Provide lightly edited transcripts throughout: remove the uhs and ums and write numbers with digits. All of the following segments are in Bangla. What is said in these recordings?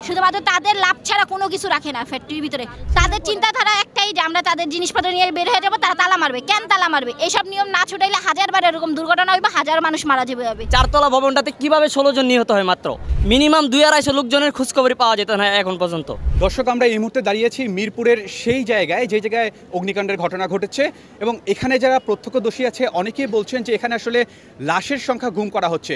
শুধুমাত্র তাদের লাভ ছাড়া কোনো কিছু রাখে না ফ্যাক্টরির ভিতরে। তাদের চিন্তাধারা একটাই যে আমরা তাদের জিনিসপত্র নিয়ে বের হয়ে যাবো, তারা তালা মারবে। কেন তালা মারবে? এইসব নিয়ম না ছুটাইলে হাজারবার এরকম দুর্ঘটনা হইবে, হাজার মানুষ মারা যাবে। চারতলা ভবনটাতে কিভাবে 16 জন নিহত হয় মাত্র? মিনিমাম 2-250 লোকজনের খোঁজখবরই পাওয়া যেত না এখন পর্যন্ত। দর্শক, আমরা এই মুহূর্তে দাঁড়িয়েছি মিরপুরের সেই জায়গায় যে জায়গায় অগ্নিকাণ্ডের ঘটনা ঘটেছে, এবং এখানে যারা প্রত্যক্ষদর্শী আছে অনেকেই বলছেন যে এখানে আসলে লাশের সংখ্যা গুম করা হচ্ছে।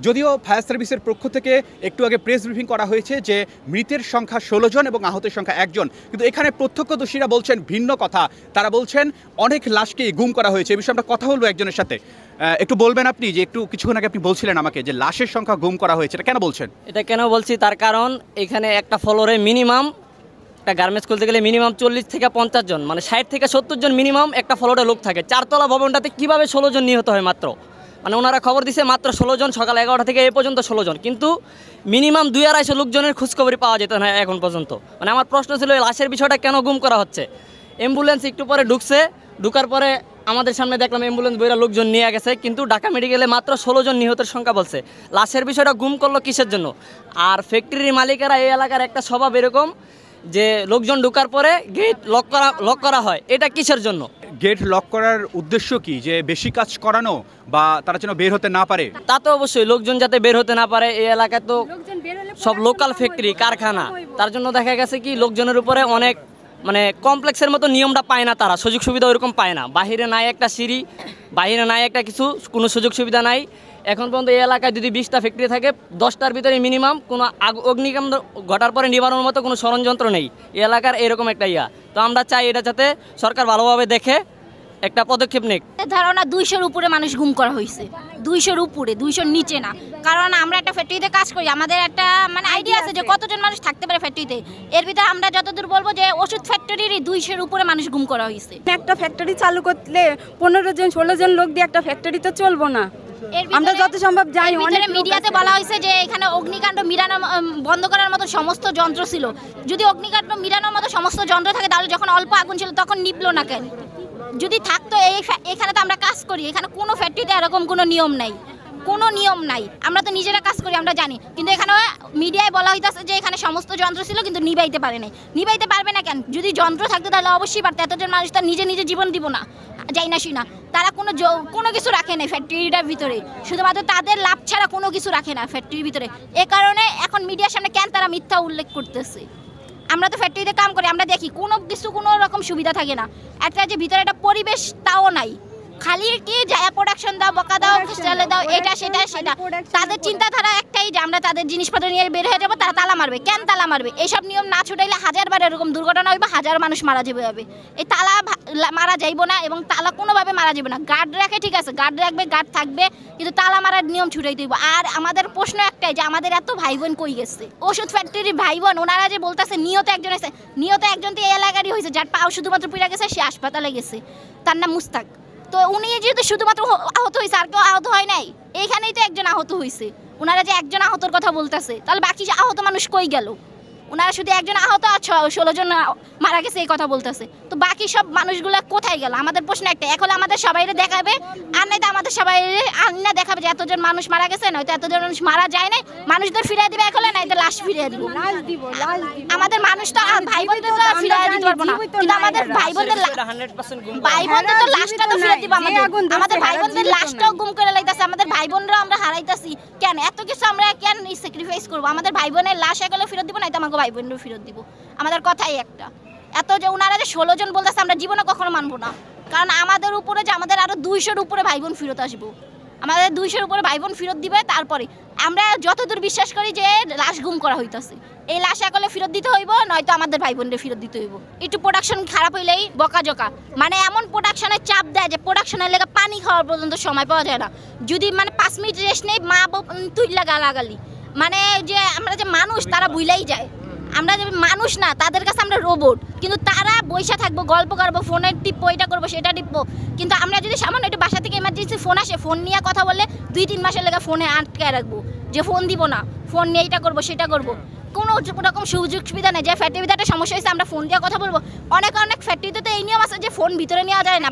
যদিও ফায়ার সার্ভিসের পক্ষ থেকে একটু আগে প্রেস ব্রিফিং করা হয়েছে যে মৃতের সংখ্যা 16 জন এবং আহতের সংখ্যা 1 জন, কিন্তু এখানে প্রত্যক্ষদর্শীরা বলছেন ভিন্ন কথা। তারা বলছেন অনেক লাশকেই গুম করা হয়েছে। এই বিষয়ে আমরা কথা বলবো একজনের সাথে। একটু বলবেন আপনি যে একটু কিছুক্ষণ আগে আপনি বলছিলেন আমাকে যে লাশের সংখ্যা গুম করা হয়েছে, এটা কেন বলছেন? এটা কেন বলছি তার কারণ এখানে একটা ফ্লোরে মিনিমাম একটা গার্মেন্টস খুলতে গেলে মিনিমাম 40 থেকে 50 জন, মানে 60 থেকে 70 জন মিনিমাম একটা ফ্লোরে লোক থাকে। চারতলা ভবনটাতে কিভাবে 16 জন নিহত হয় মাত্র? মানে ওনারা খবর দিছে মাত্র 16 জন, সকাল 11টা থেকে এ পর্যন্ত 16 জন, কিন্তু মিনিমাম 2-250 লোকজনের খোঁজখবরই পাওয়া যেত না এখন পর্যন্ত। মানে আমার প্রশ্ন ছিল এই লাশের বিষয়টা কেন গুম করা হচ্ছে? অ্যাম্বুলেন্স একটু পরে ঢুকার পরে আমাদের সামনে দেখলাম অ্যাম্বুলেন্স বইরা লোকজন নিয়ে গেছে, কিন্তু ঢাকা মেডিকেলে মাত্র 16 জন নিহতের সংখ্যা বলছে। লাশের বিষয়টা গুম করলো কিসের জন্য? আর ফ্যাক্টরির মালিকেরা এই এলাকার একটা স্বভাব এরকম যে লোকজন ঢুকার পরে গেট লক করা হয়, এটা কিসের জন্য? গেট লক করার উদ্দেশ্য কি? যে বেশি কাজ করানো বা তারা যেন বের হতে না পারে? তা তো অবশ্যই, লোকজন যাতে বের হতে না পারে। এই এলাকায় তো সব লোকাল ফ্যাক্টরি কারখানা, তার জন্য দেখা গেছে কি লোকজনের উপরে অনেক মানে কমপ্লেক্সের মতো নিয়মটা পায় না, তারা সুযোগ সুবিধা ওইরকম পায় না। বাহিরে নাই একটা সিঁড়ি, বাহিরে নাই একটা কিছু, কোনো সুযোগ সুবিধা নাই। এখন পর্যন্ত এই এলাকায় যদি 20টা ফ্যাক্টরি থাকে, 10টার ভিতরে মিনিমাম কোনো অগ্নিকাণ্ড ঘটার পরে নিবারণের মতো কোনো ষড়যন্ত্র নেই এই এলাকার, এরকম একটা তো আমরা চাই এটা যাতে সরকার ভালোভাবে দেখে একটা পদক্ষেপ নেই। ধারণা 200-র উপরে মানুষ গুম করা হয়েছে, 200-র উপরে, 200-র নিচে না। কারণ আমরা একটা ফ্যাক্টরিতে কাজ করি, আমাদের একটা মানে আইডিয়া আছে যে কতজন মানুষ থাকতে পারে ফ্যাক্টরিতে। এর ভিতরে আমরা যতদূর বলবো যে ওষুধ ফ্যাক্টরিরই 200-র উপরে মানুষ গুম করা হয়েছে। একটা ফ্যাক্টরি চালু করলে 15 জন 16 জন লোক দিয়ে একটা ফ্যাক্টরি তো চলবো না। আমরা যত সম্ভব যাই, অনেক মিডিয়াতে বলা হয়েছে যে এখানে অগ্নিকাণ্ড মিরানো বন্ধ করার মতো সমস্ত যন্ত্র ছিল। যদি অগ্নিকাণ্ড মিরানোর মতো সমস্ত যন্ত্র থাকে তাহলে যখন অল্প আগুন ছিল তখন নিভলো না কেন? যদি থাকতো এখানে তো আমরা কাজ করি, এখানে কোনো ফ্যাক্টরিতে এরকম কোনো নিয়ম নাই, কোনো নিয়ম নাই। আমরা তো নিজেরা কাজ করি, আমরা জানি। কিন্তু এখানে মিডিয়ায় বলা হইতেছে যে এখানে সমস্ত যন্ত্র ছিল কিন্তু নিবাইতে পারে নাই। নিবাইতে পারবে না কেন? যদি যন্ত্র থাকতো তাহলে অবশ্যই পারতো। এতজন মানুষ তার নিজে জীবন দিব না, যাই না শুনা। তারা কোনো কিছু রাখে না ফ্যাক্টরিটার ভিতরে, শুধুমাত্র তাদের লাভ ছাড়া কোনো কিছু রাখে না ফ্যাক্টরির ভিতরে। এ কারণে এখন মিডিয়ার সামনে কেন তারা মিথ্যা উল্লেখ করতেছে? আমরা তো ফ্যাক্টরিতে কাম করি, আমরা দেখি কোনো কিছু কোনো রকম সুবিধা থাকে না। একটা যে ভিতরে একটা পরিবেশ তাও নাই, খালি কি যায় প্রোডাকশন দাও, বকা দাও, চালে দাও, এটা সেটা। তাদের চিন্তাধারা একটাই যে আমরা তাদের জিনিসপত্র নিয়ে বের হয়ে যাবো, তারা তালা মারবে। কেন তালা মারবে? এইসব নিয়ম না ছুটাইলে হাজারবার এরকম দুর্ঘটনা হইবে, হাজার মানুষ মারা যাবে। এই তালা মারা যাইব না, এবং তালা কোনোভাবে মারা যাবে না। গার্ড রাখে, ঠিক আছে, গার্ড রাখবে, গার্ড থাকবে, কিন্তু তালা মারার নিয়ম ছুটাই দিব। আর আমাদের প্রশ্ন একটাই যে আমাদের এত ভাই বোন কই গেছে? ওষুধ ফ্যাক্টরির ভাই বোন, ওনারা যে বলতেছে নিহত একজন আছে, নিহত একজন তো এই এলাকারই হয়েছে, যার পাও শুধুমাত্র পিড়া গেছে, সে হাসপাতালে গেছে, তার নাম মুস্তাক। তো উনি যেহেতু শুধুমাত্র আহত হয়েছে, আর কেউ আহত হয় নাই, এইখানেই তো একজন আহত হয়েছে। ওনারা যে একজন আহতর কথা বলতেছে, তাহলে বাকি আহত মানুষ কই গেল? ওনারা শুধু একজন আহত আর 16 জন মারা গেছে এই কথা বলতেছে, তো বাকি সব মানুষগুলো কোথায় গেল? আমাদের প্রশ্ন একটা, এখন আমাদের সবাইরে দেখাবে, আর নাই তো আমাদের সবাই আন্না দেখাবে যে এতজন মানুষ মারা গেছে, নয়তো এতজন মানুষ মারা যায় নাই, মানুষদের ফিরিয়ে দিবে এখন, নাই তো লাশ ফিরিয়ে দিব। আমাদের মানুষ তো ভাই বোনদের তো ফিরিয়ে দিতে পারবো না, কিন্তু আমাদের ভাই বোনদের তো লাশটা তো ফিরিয়ে দিব। আমাদের ভাই বোনদের লাশটাও গুম করে লাইতেছে, আমাদের ভাই বোনরাও আমরা হারাইতেছি। কেন এত কিছু আমরা কেন স্যাক্রিফাইস করবো? আমাদের ভাই বোনের লাশ এগুলো ফেরত দিব, নাই তো আমাকে ভাই বোনরাও ফেরত দিব। আমাদের কথাই একটা, এত যে ওনারা যে 16 জন বলতেছে, আমরা জীবনে কখনো মানবো না। কারণ আমাদের উপরে যে আমাদের আরো 200-র উপরে ভাই বোন ফেরত আসবো, আমাদের 200-র উপরে ভাই বোন ফেরত দিবে। তারপরে আমরা যতদূর বিশ্বাস করি যে লাশ গুম করা হইতাছে, এই লাশ একলে ফেরত দিতে হইব, নয়তো আমাদের ভাই বোনদের ফেরত দিতে হইব। একটু প্রোডাকশন খারাপ হইলেই বকাঝকা, মানে এমন প্রোডাকশনের চাপ দেয় যে প্রোডাকশনের লেগে পানি খাওয়ার পর্যন্ত সময় পাওয়া যায় না। যদি মানে 5 মিনিট রেস্ট নেই, মা তুইলা গালাগালি, মানে যে আমরা যে মানুষ তারা বুইলাই যায়। আমরা যে মানুষ না, তাদের কাছে আমরা রোবট, কিন্তু তারা বইসা থাকবো, গল্প করবো, ফোনে টিপবো, এটা করবো সেটা টিপবো। কিন্তু আমরা যদি সামান্য একটু বাসা থেকে এমার্জেন্সি ফোন আসে, ফোন নিয়ে কথা বললে 2-3 মাসের লেগে ফোনে আটকায় রাখবো, যে ফোন দিব না, ফোন নিয়ে এটা করবো সেটা করবো। কোনো রকম সুযোগ সুবিধা নেই। যে ফ্যাক্টরিতে একটা সমস্যা হয়েছে আমরা ফোন দিয়ে কথা বলবো, অনেক ফ্যাক্টরিতে তো এই নিয়ম আছে যে ফোন ভিতরে নেওয়া যায় না,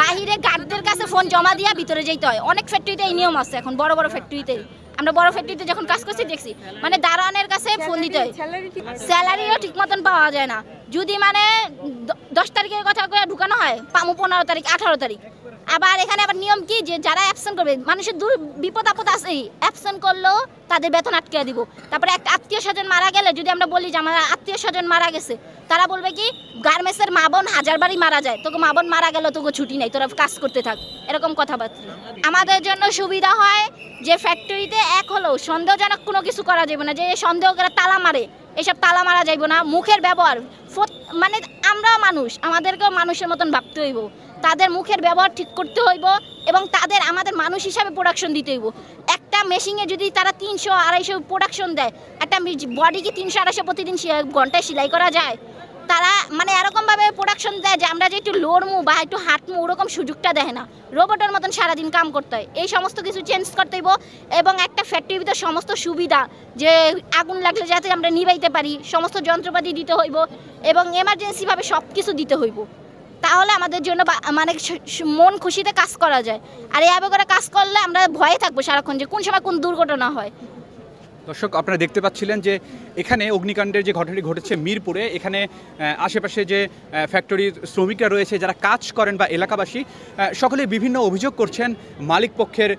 বাইরে গার্ডদের কাছে ফোন জমা দিয়ে ভিতরে যেতে হয়। অনেক ফ্যাক্টরিতে এই নিয়ম আছে এখন, বড় বড় ফ্যাক্টরিতে। আমরা বড় ফ্যাক্টরিতে যখন কাজ করছি দেখছি, মানে দারোয়ানের কাছে ফোন দিতে হয়, স্যালারিও ঠিক মতন পাওয়া যায় না। যদি মানে 10 তারিখের কথা করে ঢুকানো হয়, পামু 15 তারিখ 18 তারিখ। আবার এখানে আবার নিয়ম কি যে যারা অ্যাবসেন্ট করবে, মানুষের বিপদ আপদ আছেই, অ্যাবসেন্ট করলেও তাদের বেতন আটকে দিব। তারপরে একটা আত্মীয় স্বজন মারা গেলে যদি আমরা বলি যে আমার আত্মীয় স্বজন মারা গেছে, তারা বলবে কি গার্মেন্টসের মা বোন 1000 বারই মারা যায়, তোকে মা বোন মারা গেল, তোকে ছুটি নেই, তোরা কাজ করতে থাক, এরকম কথাবার্তা। আমাদের জন্য সুবিধা হয় যে ফ্যাক্টরিতে এক হলেও সন্দেহজনক কোনো কিছু করা যাবে না, যে সন্দেহ করে তালা মারে, এসব তালা মারা যাইব না। মুখের ব্যবহার, মানে আমরা মানুষ, আমাদেরকেও মানুষের মতন ভাবতে হইব, তাদের মুখের ব্যবহার ঠিক করতে হইব এবং তাদের আমাদের মানুষ হিসাবে প্রোডাকশন দিতে হইব। একটা মেশিনে যদি তারা 300-250 প্রোডাকশন দেয়, একটা বডি কি 300-250 প্রতিদিন ঘন্টায় সেলাই করা যায়? তারা মানে এরকমভাবে প্রোডাকশন দেয় যে আমরা যে একটু লড়মু বা একটু হাঁটমু ওরকম সুযোগটা দেয় না, রোবটের মতন সারাদিন কাম করতে হয়। এই সমস্ত কিছু চেঞ্জ করতে হইব এবং একটা ফ্যাক্টরির ভিতর সমস্ত সুবিধা, যে আগুন লাগলে যাতে আমরা নিভাইতে পারি, সমস্ত যন্ত্রপাতি দিতে হইব এবং এমার্জেন্সিভাবে সব কিছু দিতে হইব। তাহলে আমাদের জন্য মানে মন খুশিতে কাজ করা যায়। আর এইভাবে করে কাজ করলে আমরা ভয়ে থাকবো সারাক্ষণ যে কোন সময় কোন দুর্ঘটনা হয়। দর্শক, আপনারা দেখতে পাচ্ছিলেন যে এখানে অগ্নিকাণ্ডের যে ঘটনাটি ঘটেছে মিরপুরে, এখানে আশেপাশে যে ফ্যাক্টরির শ্রমিকরা রয়েছে যারা কাজ করেন বা এলাকাবাসী, সকলে বিভিন্ন অভিযোগ করছেন মালিক পক্ষের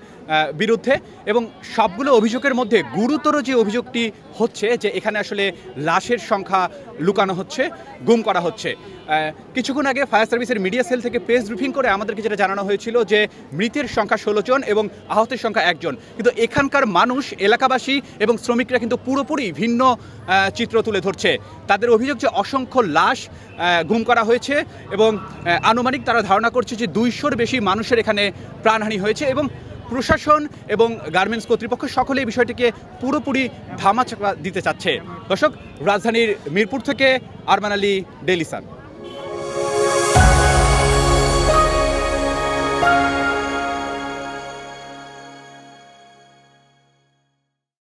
বিরুদ্ধে এবং সবগুলো অভিযোগের মধ্যে গুরুতর যে অভিযোগটি হচ্ছে যে এখানে আসলে লাশের সংখ্যা লুকানো হচ্ছে, গুম করা হচ্ছে। কিছুক্ষণ আগে ফায়ার সার্ভিসের মিডিয়া সেল থেকে প্রেস ব্রিফিং করে আমাদেরকে যেটা জানানো হয়েছিল যে মৃতের সংখ্যা 16 জন এবং আহতের সংখ্যা 1 জন, কিন্তু এখানকার মানুষ, এলাকাবাসী এবং শ্রমিকরা কিন্তু পুরোপুরি ভিন্ন চিত্র তুলে ধরছে। তাদের অভিযোগ যে অসংখ্য লাশ গুম করা হয়েছে এবং আনুমানিক তারা ধারণা করছে যে 200-র বেশি মানুষের এখানে প্রাণহানি হয়েছে এবং প্রশাসন এবং গার্মেন্টস কর্তৃপক্ষ সকলে এই বিষয়টিকে পুরোপুরি ধামাচাপা দিতে চাচ্ছে। দর্শক, রাজধানীর মিরপুর থেকে আরমান আলী, ডেইলি সান।